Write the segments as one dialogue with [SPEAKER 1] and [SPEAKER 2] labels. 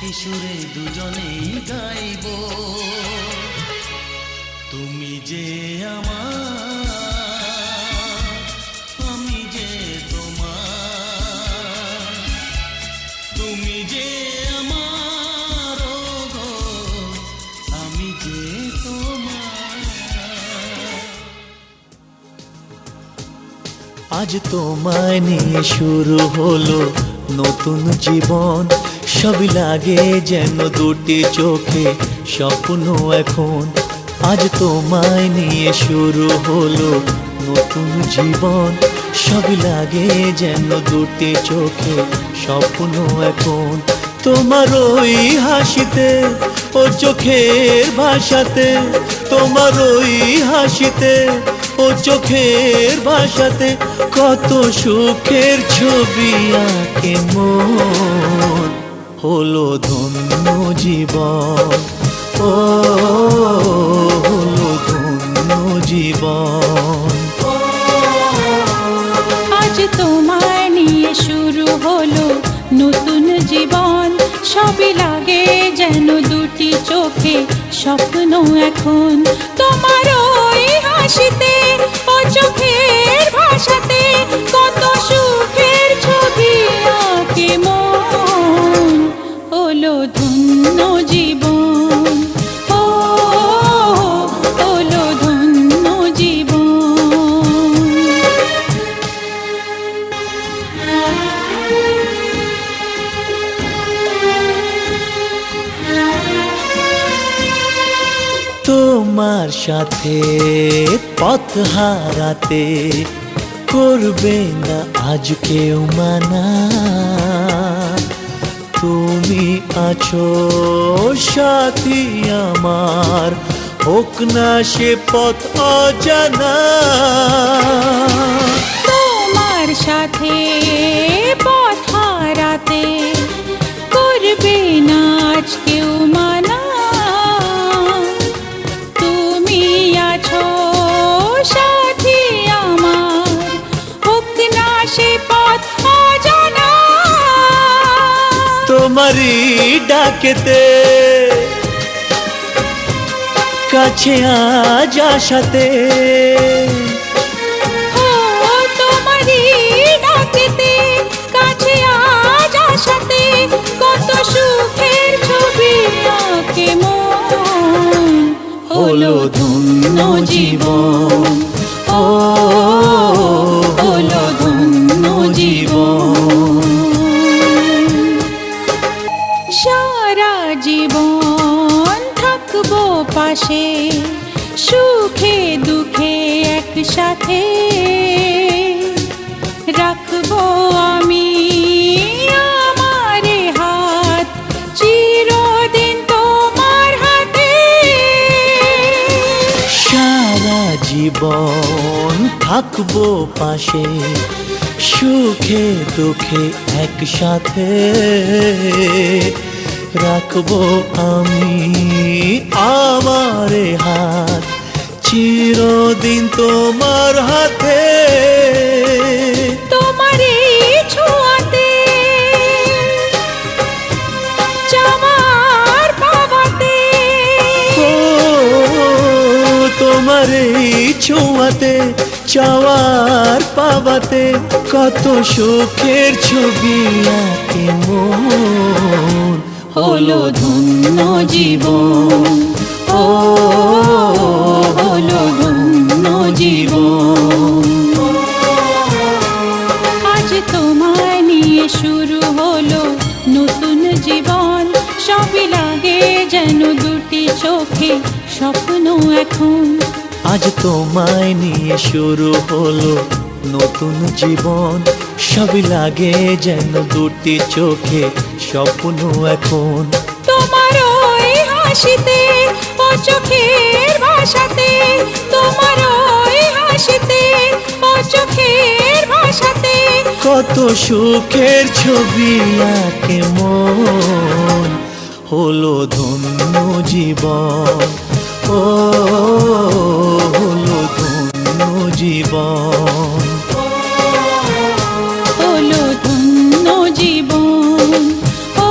[SPEAKER 1] একই সুরে দুজনেই গাইব। তুমি যে আমার, আমি যে তোমার, তুমি যে আমার, গো আমি যে তোমার।
[SPEAKER 2] আজ তোমায় নিয়ে শুরু হলো নতুন জীবন, সবই লাগে যেন দুটি চোখে স্বপ্ন এখন। আজ তোমায় নিয়ে শুরু হলো নতুন জীবন, সবই লাগে যেন দুটি চোখে স্বপ্ন এখন। তোমার ওই হাসিতে ও চোখের ভাষাতে, তোমার ওই হাসিতে ও চোখের ভাষাতে কত সুখের ছবি আঁকে মন। হলো ধন্য জীবন, ও হলো ধন্য জীবন।
[SPEAKER 3] আজ তোমায় নিয়ে শুরু হলো নতুন জীবন, সবই লাগে যেন দুটি চোখে স্বপ্ন এখন। তোমার ওই হাসিতে ও চোখের ভাষাতে কত সুখের ছবি আঁকে মন। হলো ধন্য জীবন, ও হলো ধন্য জীবন।
[SPEAKER 2] তোমার সাথে পথ হারাতে করবে না আজ কেউ মানা। তুমি আছো সাথী আমার, হোক না সে পথ অজানা।
[SPEAKER 3] তোমার সাথে পথ হারাতে করবে না আজ কেউ মানা। তুমি আছো সাথী আমার, হোক না সে পথ অজানা।
[SPEAKER 2] তোমারই ডাকেতে কাছে আজ আসাতে,
[SPEAKER 3] ও তোমারই ডাকেতে কাছে আজ আসাতে কত সুখের ছবি আঁকে মন।
[SPEAKER 2] হলো ধন্য জীবন, ও হলো ধন্য জীবন।
[SPEAKER 3] সারা জীবন থাকবো পাশে, সুখে দুঃখে একসাথে রাখবো আমি আমার হাত চিরদিন তোমার হাতে।
[SPEAKER 2] সারা জীবন থাকবো পাশে, সুখে দুঃখে একসাথে রাখবো আমি আমার হাত চিরদিন তোমার হাতে।
[SPEAKER 3] তোমারে ছোঁয়াতে চাওয়ার পাওয়াতে,
[SPEAKER 2] ও তোমারে ছোঁয়াতে চাওয়ার পাওয়াতে কত সুখের ছবি আঁকে মন। হলো ধন্য জীবন, ও হলো ধন্য জীবন।
[SPEAKER 3] আজ তোমায় নিয়ে শুরু হলো নতুন জীবন, সবই লাগে যেন দুটি চোখে স্বপ্ন এখন।
[SPEAKER 2] আজ তোমায় নিয়ে শুরু হলো নতুন জীবন, সবই লাগে যেন দুটি চোখে স্বপ্ন এখন।
[SPEAKER 3] তোমার ওই হাসিতে ও চোখের ভাষাতে, তোমার ওই হাসিতে ও চোখের ভাষাতে
[SPEAKER 2] কত সুখের ছবি আঁকে মন। হলো ধন্য জীবন, ও হলো ধন্য জীবন।
[SPEAKER 3] হলো ধন্য জীবন, ও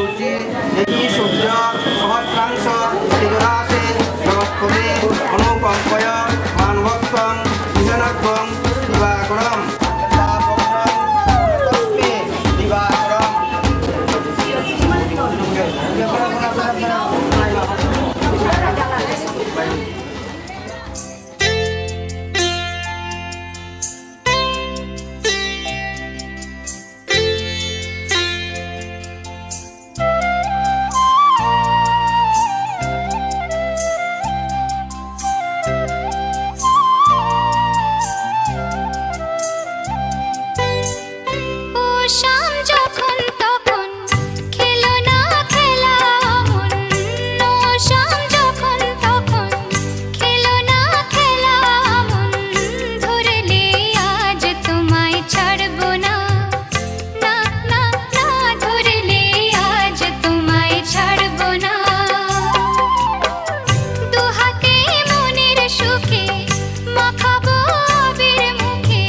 [SPEAKER 4] শুচি এই সূর্য সহস্রাংশ ত্রিগুণাসে নমস্করে অনুকম্পয় মানভক্তং বিজনত্বং দিবাকরম তস্মে দিবাকরম।
[SPEAKER 5] ও শাম যখন তখন খেলো না খেলা মন, ও শাম যখন তখন খেলো না খেলা মন, ধরলে আজ তোমায় ছাড়বো না, না না না ধরলে আজ তোমায় ছাড়বো না। দুহাতে মনের সুখে মাখাবো আবির মুখে,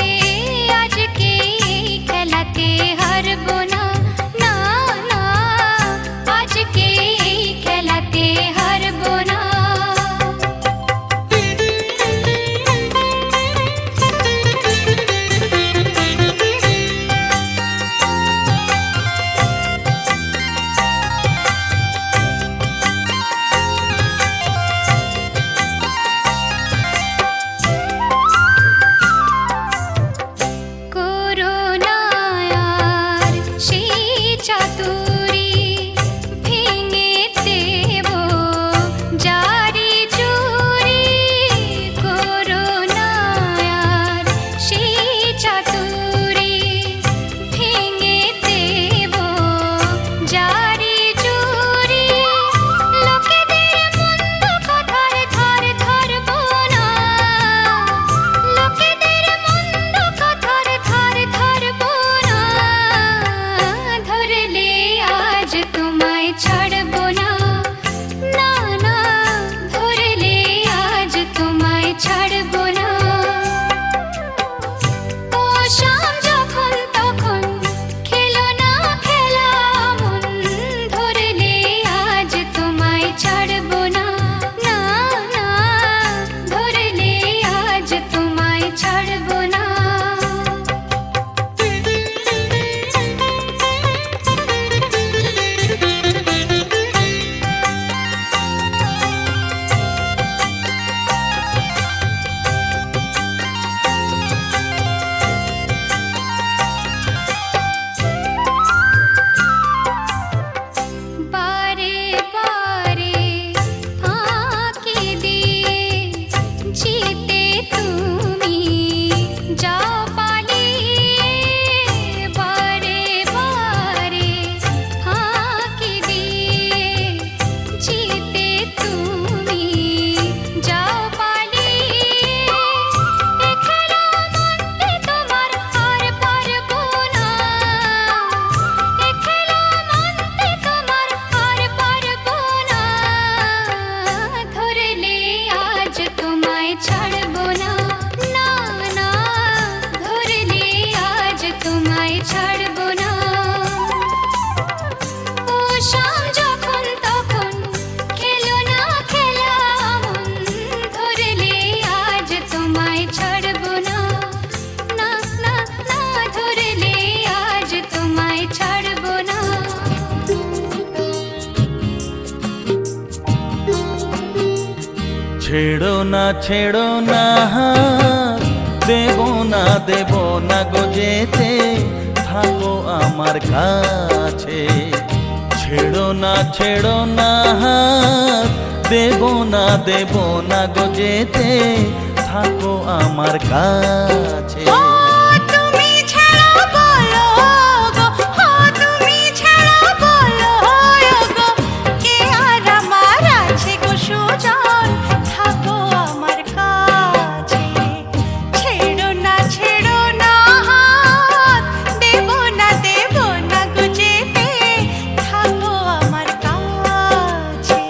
[SPEAKER 5] আজকে এই খেলাতে হারবো না, না না আজকে এই খেলাতে হারবো না। করুণায়ার সেই চাতুরী ভেঙে দেব জারি চুরি, করুণায়ার সেই চাতুরী ভেঙে দেব জারি চুরি, লোকেদের মন্দ কথার ধার ধরবো না, লোকেদের মন্দ কথার ধার ধরবো না, ধরলে আজ তোমায় ছাড়বো না, না না ধরলে আজ তোমায় ছাড়বো না। ও শাম যখন তখন খেলো না খেলা মন, ধরলে আজ তোমায় ছাড়বো না, না না ধরলে আজ তোমায় ছাড়বো না। বারে বারে ফাঁকি দিয়ে জিতে তুমি যাও পালিয়ে, বারে বারে ফাঁকি দিয়ে জিতে তুমি যাও পালিয়ে, এ খেলা মানতে তোমার আর পারবো না, এ খেলা মানতে তোমার আর পারবো না, ধরলে আজ তোমায় ছাড়বো না, না না ধরলে আজ তোমায় ছাড়বো না। ও শাম যখন তখন খেলো না খেলা মন, ধরলে আজ তোমায় ছাড়বো না, না না না ধরলে আজ তোমায় ছাড়বো না।
[SPEAKER 2] ছেড়ো না হাত, দেব না গো যেতে, থাকো আমার কাছে। ছেড়ো না হাত, দেব না গো যেতে, থাকো আমার কাছে।
[SPEAKER 3] তুমি ছাড়া বলো গো, তুমি ছাড়া বলো গো, কে আর আমার আছে গো সুজন, থাকো আমার কাছে। ছেড়ো না হাত, দেব না গো যেতে, থাকো আমার কাছে।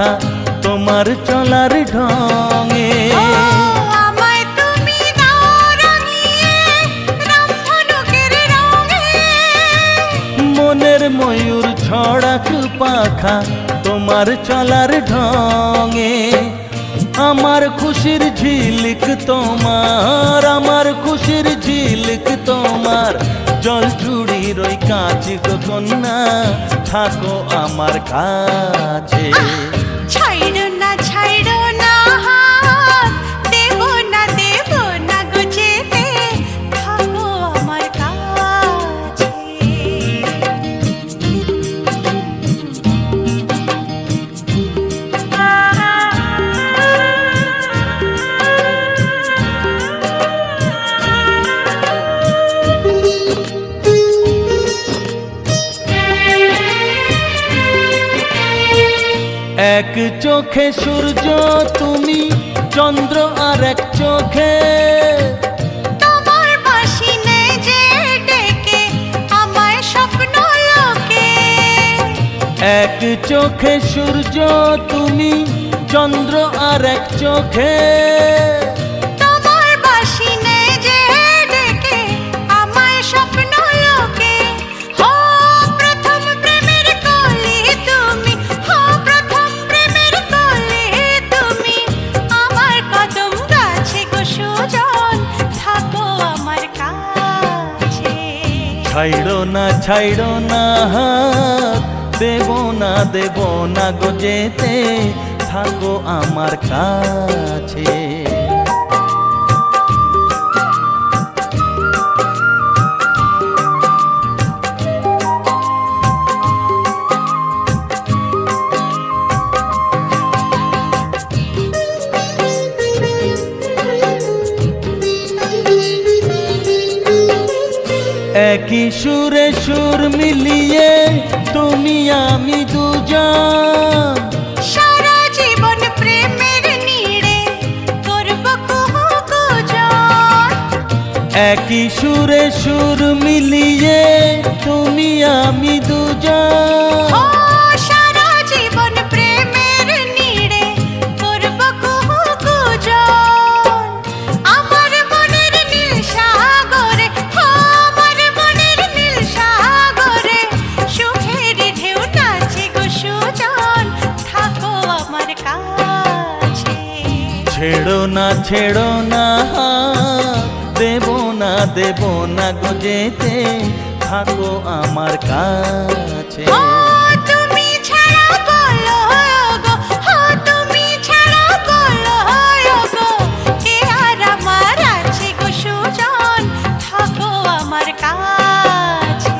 [SPEAKER 2] পাখা তোমার চলার ঢঙে।
[SPEAKER 3] ও আমায় তুমি দাও রাঙিয়ে রামধনুকের রঙে।
[SPEAKER 2] মনের ময়ূর ছড়াক পাখা তোমার চলার ঢঙে। আমার খুশির ঝিলিক তোমার, আমার খুশির ঝিলিক তোমার। জল চুড়ির ওই কাঁচ গো কন্যা থাকো আমার কাছে।
[SPEAKER 3] ছাইড়ো না হাত, দেব না গো যেতে, থাকো আমার কাছে।
[SPEAKER 2] এক চোখে সূর্য তুমি, চন্দ্র আর এক চোখে।
[SPEAKER 3] তোমার বাঁশি নে যে ডেকে আমায় স্বপ্ন লোকে।
[SPEAKER 2] এক চোখে সূর্য তুমি, চন্দ্র আর এক চোখে।
[SPEAKER 3] তোমার বাঁশি নে যে ডেকে আমায় স্বপ্ন লোকে। হো প্রথম প্রেমের কলি তুমি, হো প্রথম প্রেমের কলি তুমি। আমার কদম গাছে গো সুজন, থাকো আমার কাছে।
[SPEAKER 2] ছাইড়ো না হাত, দেব না গো যেতে, থাকো আমার কাছে। একই সুরে সুর মিলিয়ে তুমি আমি দুজন।
[SPEAKER 3] সারা জীবন প্রেমের নিড়ে করব কুহু কুজন।
[SPEAKER 2] একই সুরে সুর মিলিয়ে তুমি আমি দুজন।
[SPEAKER 3] ও সারা জীবন প্রেমের নিড়ে করব কুহু কুজন। আমার মনের নীল সাগরে, ও আমার মনের নীল সাগরে সুখের ঢেউ নাচে গো সুজন, থাকো আমার কাছে।
[SPEAKER 2] ছেড়ো না হাত, দেব না গো যেতে, থাকো আমার কাছে।
[SPEAKER 3] ও তুমি ছাড়া বলো গো, ও তুমি ছাড়া বলো গো, কে আর আমার আছে গো সুজন, থাকো আমার কাছে।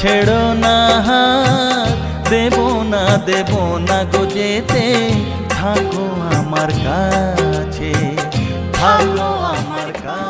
[SPEAKER 2] ছেড়ো না হাত, দেব না গো যেতে, থাকো আমার কাছে, থাকো আমার কাছে।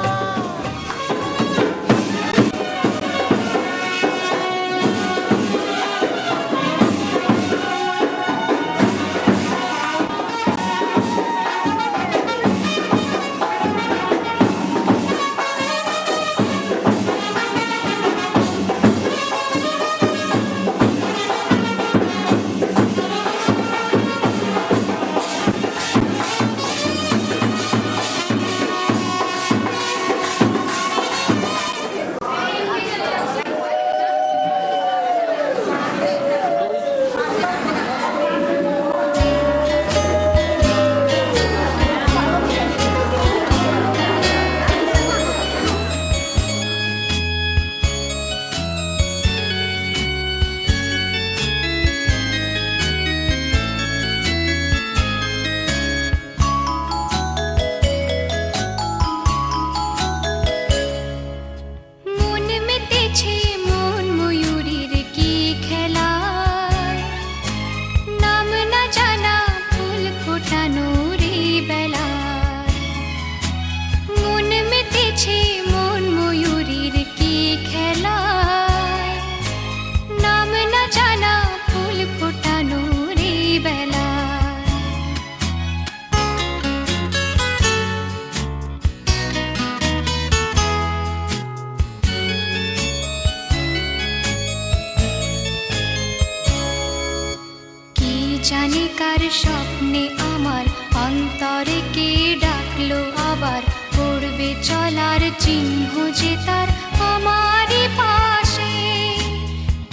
[SPEAKER 5] জানি কার স্বপ্নে আমার অন্তরে কে ডাকলো আবার পড়বে চলার চিহ্ন যে তার আমারই পাশে।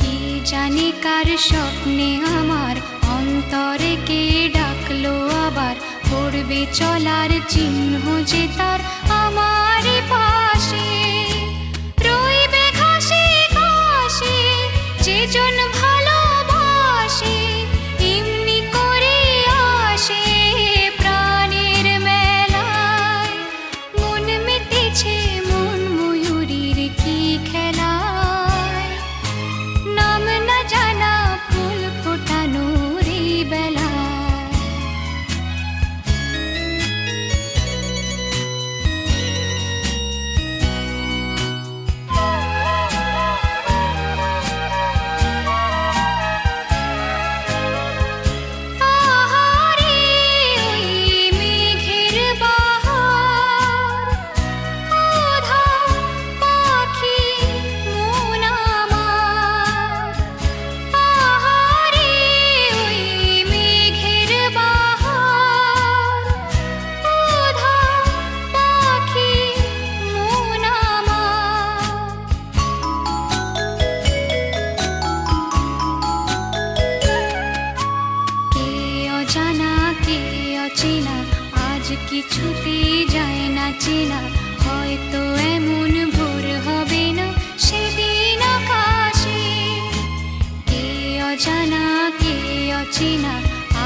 [SPEAKER 5] কে জানি কার স্বপ্নে আমার অন্তরে কে ডাকলো আবার পড়বে চলার চিহ্ন যে তার আমারই পাশে। রইবে ঘাসে ঘাসে যেজন ভালোবাসে এমনি করে আসে প্রাণের মেলায়। মন মেতেছে মন ময়ূরীর কি খেলায়, নাম না জানা ফুল ফোটানোর এই বেলায়। আহারে ওই মেঘের বাহার, আধা পাখি মন আমার। আহারে ওই মেঘের বাহার, আধা পাখি মন আমার। কে অজানা কে অচেনা আজ কিছুতেই যায় না চেনা, হয়তো এমন ভোর হবে না সেদিন আকাশে। কে অজানা কে অচেনা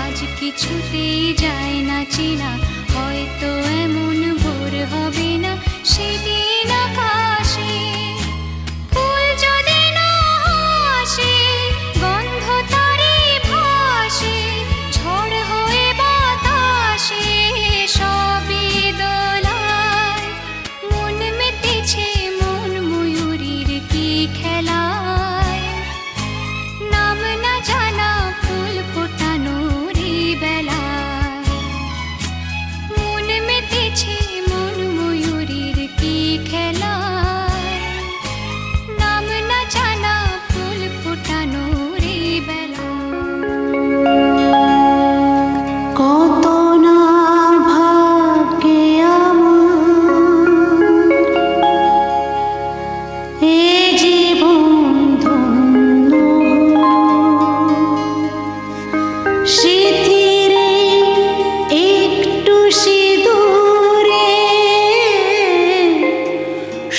[SPEAKER 5] আজ কিছুতেই যায় না চেনা, হয়তো এমন ভোর হবে না সেদিন আকাশে। ফুল যদি না হাসে গন্ধ তারে ভাসে, ঝড় হয়ে বাতাসে সবই দোলায়। মন মেতেছে মন ময়ূরীর কি খেলায়, নাম না জানা ফুল ফোটানোর এই বেলায়। মন মেতেছে মন ময়ূরীর কি খেলায়, নাম না জানা ফুল ফোটানোর এই বেলায়।
[SPEAKER 3] কত না ভাগ্যে আমার এ জীবন ধন্য, স্মৃতির একটু সিঁদুরে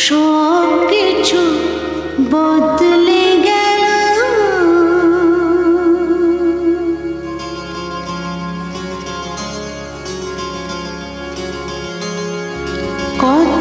[SPEAKER 3] সব কিছু বদলে গেল। কত